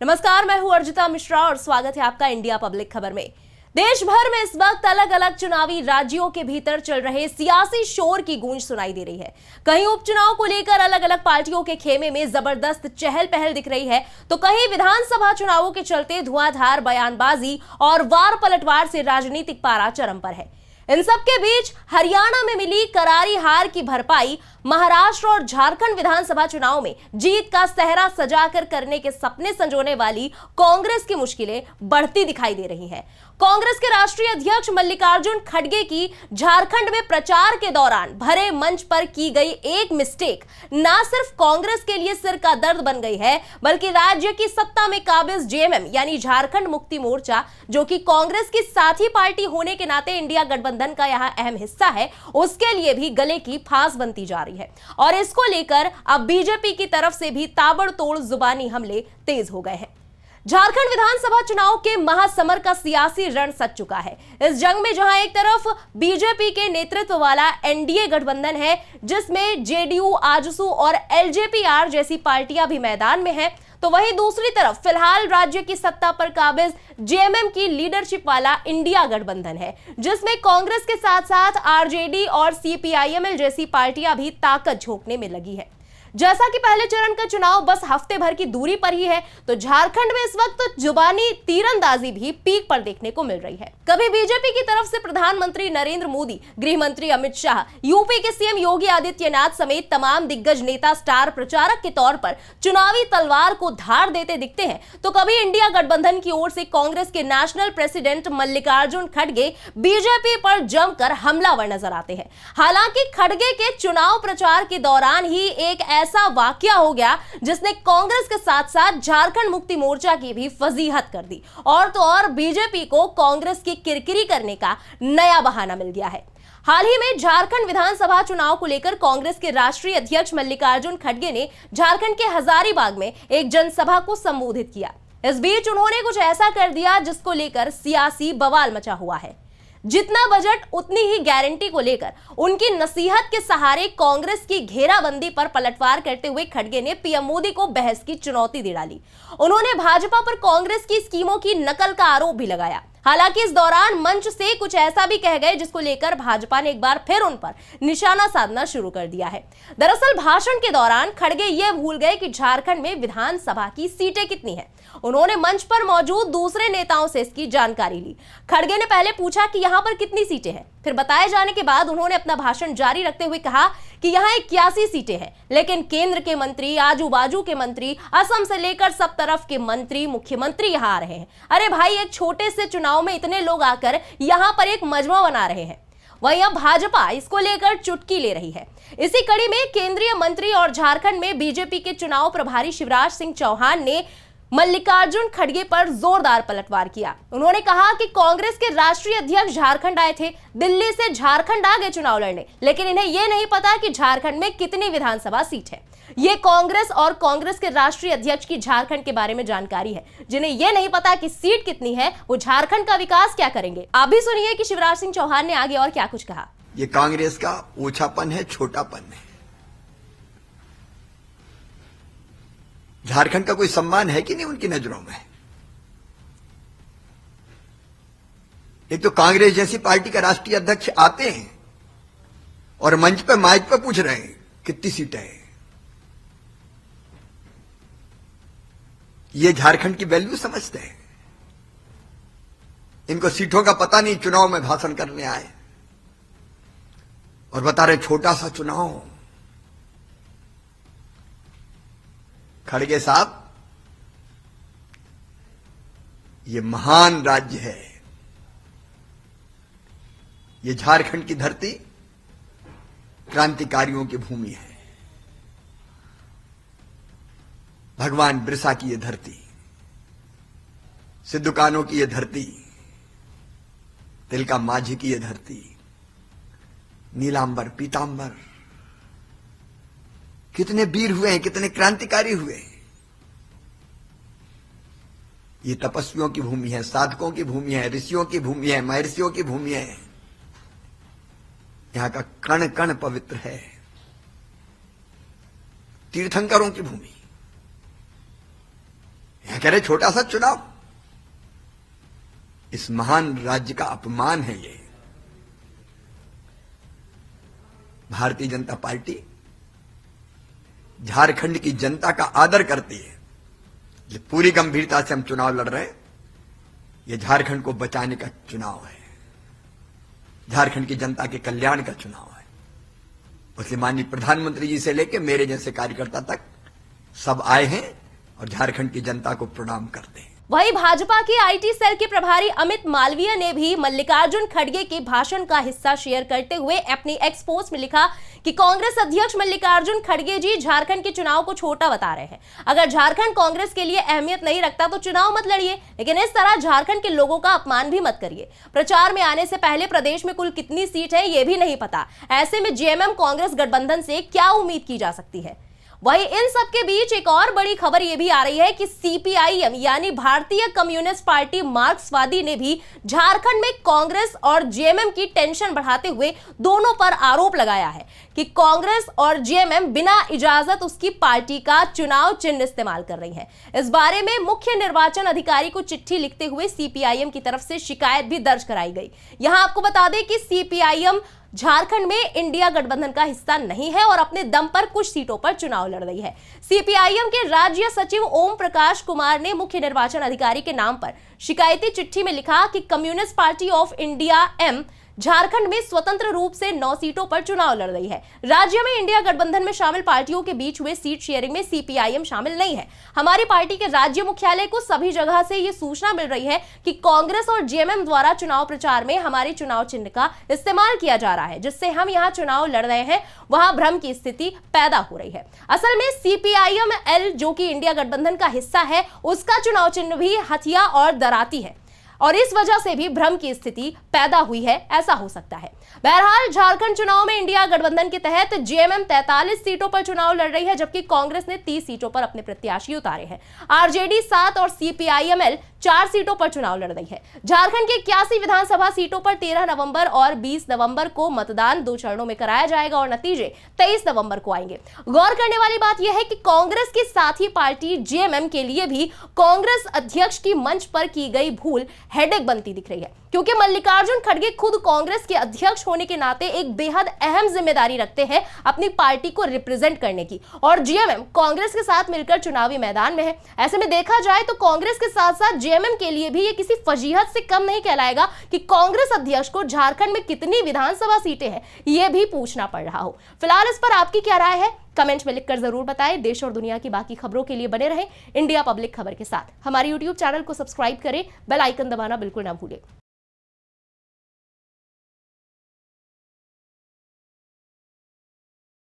नमस्कार, मैं हूं अर्जिता मिश्रा और स्वागत है आपका इंडिया पब्लिक खबर में। देश भर में इस वक्त अलग अलग चुनावी राज्यों के भीतर चल रहे सियासी शोर की गूंज सुनाई दे रही है। कहीं उपचुनाव को लेकर अलग अलग पार्टियों के खेमे में जबरदस्त चहल पहल दिख रही है, तो कहीं विधानसभा चुनावों के चलते धुआंधार बयानबाजी और वार पलटवार से राजनीतिक पारा चरम पर है। इन सबके बीच हरियाणा में मिली करारी हार की भरपाई महाराष्ट्र और झारखंड विधानसभा चुनाव में जीत का सेहरा सजाकर करने के सपने संजोने वाली कांग्रेस की मुश्किलें बढ़ती दिखाई दे रही हैं। कांग्रेस के राष्ट्रीय अध्यक्ष मल्लिकार्जुन खड़गे की झारखंड में प्रचार के दौरान भरे मंच पर की गई एक मिस्टेक ना सिर्फ कांग्रेस के लिए सिर का दर्द बन गई है, बल्कि राज्य की सत्ता में काबिज जेएमएम यानी झारखंड मुक्ति मोर्चा, जो कि कांग्रेस की साथी पार्टी होने के नाते इंडिया गठबंधन का यहां अहम हिस्सा है, उसके लिए भी गले की फांस बनती जा रही है। और इसको लेकर अब बीजेपी की तरफ से भी ताबड़तोड़ जुबानी हमले तेज हो गए हैं। झारखंड विधानसभा चुनाव के महासमर का सियासी रण सज चुका है। इस जंग में जहां एक तरफ बीजेपी के नेतृत्व वाला एनडीए गठबंधन है, जिसमें जेडीयू, आजसू और एलजेपीआर जैसी पार्टियां भी मैदान में हैं, तो वहीं दूसरी तरफ फिलहाल राज्य की सत्ता पर काबिज जेएमएम की लीडरशिप वाला इंडिया गठबंधन है, जिसमें कांग्रेस के साथ साथ आरजेडी और सीपीआईएमएल जैसी पार्टियां भी ताकत झोंकने में लगी है। जैसा कि पहले चरण का चुनाव बस हफ्ते भर की दूरी पर ही है, तो झारखंड में इस वक्त जुबानी तीरंदाजी भी पीक पर देखने को मिल रही है। कभी बीजेपी की तरफ से प्रधानमंत्री नरेंद्र मोदी, गृह मंत्री अमित शाह, यूपी के सीएम योगी आदित्यनाथ समेत तमाम दिग्गज नेता स्टार प्रचारक के तौर पर चुनावी तलवार को धार देते दिखते हैं, तो कभी इंडिया गठबंधन की ओर से कांग्रेस के नेशनल प्रेसिडेंट मल्लिकार्जुन खड़गे बीजेपी पर जमकर हमलावर नजर आते हैं। हालांकि खड़गे के चुनाव प्रचार के दौरान ही एक ऐसा वाकया हो गया जिसने कांग्रेस के साथ साथ झारखंड मुक्ति मोर्चा की भी फजीहत कर दी, और तो और बीजेपी को कांग्रेस की किरकिरी करने का नया बहाना मिल गया है। हाल ही में झारखंड विधानसभा चुनाव को लेकर कांग्रेस के राष्ट्रीय अध्यक्ष मल्लिकार्जुन खड़गे ने झारखंड के हजारीबाग में एक जनसभा को संबोधित किया। इस बीच उन्होंने कुछ ऐसा कर दिया जिसको लेकर सियासी बवाल मचा हुआ है। जितना बजट उतनी ही गारंटी को लेकर उनकी नसीहत के सहारे कांग्रेस की घेराबंदी पर पलटवार करते हुए खड़गे ने पीएम मोदी को बहस की चुनौती दे डाली। उन्होंने भाजपा पर कांग्रेस की स्कीमों की नकल का आरोप भी लगाया। हालांकि इस दौरान मंच से कुछ ऐसा भी कह गए जिसको लेकर भाजपा ने एक बार फिर उन पर निशाना साधना शुरू कर दिया है। दरअसल भाषण के दौरान खड़गे ये भूल गए कि झारखंड में विधानसभा की सीटें कितनी हैं। उन्होंने मंच पर मौजूद दूसरे नेताओं से इसकी जानकारी ली। खड़गे ने पहले पूछा कि यहाँ पर कितनी सीटें हैं, फिर बताए जाने के बाद उन्होंने अपना भाषण जारी रखते हुए कहा कि यहाँ 81 सीटें हैं, लेकिन केंद्र के मंत्री, आजू बाजू के मंत्री, असम से लेकर सब तरफ के मंत्री, मुख्यमंत्री यहाँ आ रहे हैं। अरे भाई, एक छोटे से चुनाव में इतने लोग आकर यहाँ पर एक मजमा बना रहे हैं। वहीं अब भाजपा इसको लेकर चुटकी ले रही है। इसी कड़ी में केंद्रीय मंत्री और झारखंड में बीजेपी के चुनाव प्रभारी शिवराज सिंह चौहान ने मल्लिकार्जुन खड़गे पर जोरदार पलटवार किया। उन्होंने कहा कि कांग्रेस के राष्ट्रीय अध्यक्ष झारखंड आए थे, दिल्ली से झारखंड आ गए चुनाव लड़ने, लेकिन इन्हें यह नहीं पता कि झारखंड में कितनी विधानसभा सीट है। ये कांग्रेस और कांग्रेस के राष्ट्रीय अध्यक्ष की झारखंड के बारे में जानकारी है। जिन्हें यह नहीं पता कि सीट कितनी है, वो झारखंड का विकास क्या करेंगे। आप भी सुनिए कि शिवराज सिंह चौहान ने आगे और क्या कुछ कहा। ये कांग्रेस का ओछापन है, छोटापन है। झारखंड का कोई सम्मान है कि नहीं उनकी नजरों में? एक तो कांग्रेस जैसी पार्टी का राष्ट्रीय अध्यक्ष आते हैं और मंच पे माइक पे पूछ रहे हैं कितनी सीटें हैं। ये झारखंड की वैल्यू समझते हैं। इनको सीटों का पता नहीं, चुनाव में भाषण करने आए और बता रहे छोटा सा चुनाव। खड़गे साहब, ये महान राज्य है। ये झारखंड की धरती क्रांतिकारियों की भूमि है। भगवान बिरसा की ये धरती, सिद्धू कान्हू की ये धरती, तिलका माझी की ये धरती, नीलांबर, पीतांबर, कितने वीर हुए हैं, कितने क्रांतिकारी हुए। ये तपस्वियों की भूमि है, साधकों की भूमि है, ऋषियों की भूमि है, महर्षियों की भूमि है। यहां का कण कण पवित्र है। तीर्थंकरों की भूमि, कह रहे छोटा सा चुनाव, इस महान राज्य का अपमान है ये। भारतीय जनता पार्टी झारखंड की जनता का आदर करती है। ये पूरी गंभीरता से हम चुनाव लड़ रहे हैं। ये झारखंड को बचाने का चुनाव है, झारखंड की जनता के कल्याण का चुनाव है। इसलिए माननीय प्रधानमंत्री जी से लेकर मेरे जैसे कार्यकर्ता तक सब आए हैं और झारखंड की जनता को प्रणाम करते हैं। वहीं भाजपा के आईटी सेल के प्रभारी अमित मालवीय ने भी मल्लिकार्जुन खड़गे के भाषण का हिस्सा शेयर करते हुए अपनी एक्स पोस्ट में लिखा कि कांग्रेस अध्यक्ष मल्लिकार्जुन खड़गे जी झारखंड के चुनाव को छोटा बता रहे हैं। अगर झारखंड कांग्रेस के लिए अहमियत नहीं रखता तो चुनाव मत लड़िए, लेकिन इस तरह झारखंड के लोगों का अपमान भी मत करिए। प्रचार में आने से पहले प्रदेश में कुल कितनी सीट है ये भी नहीं पता। ऐसे में जेएमएम कांग्रेस गठबंधन से क्या उम्मीद की जा सकती है। वहीं इन सब के बीच एक और बड़ी खबर यह भी आ रही है कि सीपीआईएम यानी भारतीय कम्युनिस्ट पार्टी मार्क्सवादी ने भी झारखंड में कांग्रेस और जेएमएम की टेंशन बढ़ाते हुए दोनों पर आरोप लगाया है कि कांग्रेस और जेएमएम बिना इजाजत उसकी पार्टी का चुनाव चिन्ह इस्तेमाल कर रही है। इस बारे में मुख्य निर्वाचन अधिकारी को चिट्ठी लिखते हुए सीपीआईएम की तरफ से शिकायत भी दर्ज कराई गई। यहां आपको बता दें कि सीपीआईएम झारखंड में इंडिया गठबंधन का हिस्सा नहीं है और अपने दम पर कुछ सीटों पर चुनाव लड़ रही है। सीपीआईएम के राज्य सचिव ओम प्रकाश कुमार ने मुख्य निर्वाचन अधिकारी के नाम पर शिकायती चिट्ठी में लिखा कि communist party of India M Jharkhand में स्वतंत्र रूप से 9 सीटों पर चुनाव लड़ रही है। राज्य में इंडिया गठबंधन में शामिल पार्टियों के बीच हुए सीट शेयरिंग में सीपीआईएम शामिल नहीं है। हमारी पार्टी के राज्य मुख्यालय को सभी जगह से यह सूचना मिल रही है कि कांग्रेस और जेएमएम द्वारा चुनाव प्रचार में हमारे चुनाव चिन्ह का इस्तेमाल किया जा रहा है, जिससे हम यहाँ चुनाव लड़ रहे हैं, वहां भ्रम की स्थिति पैदा हो रही है। असल में सीपीआईएम एल जो कि इंडिया गठबंधन का हिस्सा है, उसका चुनाव चिन्ह भी हथिया और दराती है और इस वजह से भी भ्रम की स्थिति पैदा हुई है, ऐसा हो सकता है। बहरहाल झारखंड चुनाव में इंडिया गठबंधन के तहत जेएमएम 43 सीटों पर चुनाव लड़ रही है, जबकि कांग्रेस ने 30 सीटों पर अपने प्रत्याशी उतारे हैं। आरजेडी 7 और सीपीआईएमएल 4 सीटों पर चुनाव लड़ रही है। झारखंड के 81 विधानसभा सीटों पर 13 नवंबर और 20 नवंबर को मतदान 2 चरणों में कराया जाएगा और नतीजे 23 नवंबर को आएंगे। गौर करने वाली बात यह है कि कांग्रेस की साथी पार्टी जेएमएम के लिए भी कांग्रेस अध्यक्ष की मंच पर की गई भूल हेडेक बनती दिख रही है, क्योंकि मल्लिकार्जुन खड़गे खुद कांग्रेस के अध्यक्ष होने के नाते एक बेहद अहम जिम्मेदारी रखते हैं अपनी पार्टी को रिप्रेजेंट करने की, और जेएमएम कांग्रेस के साथ मिलकर चुनावी मैदान में है। ऐसे में देखा जाए तो कांग्रेस के साथ साथ जेएमएम के लिए भी ये किसी फजीहत से कम नहीं कहलाएगा कि कांग्रेस अध्यक्ष को झारखंड में कितनी विधानसभा सीटें हैं ये भी पूछना पड़ रहा हो। फिलहाल इस पर आपकी क्या राय है, कमेंट में लिखकर जरूर बताएं। देश और दुनिया की बाकी खबरों के लिए बने रहें इंडिया पब्लिक खबर के साथ। हमारे YouTube चैनल को सब्सक्राइब करें, बेल आइकन दबाना बिल्कुल ना भूलें।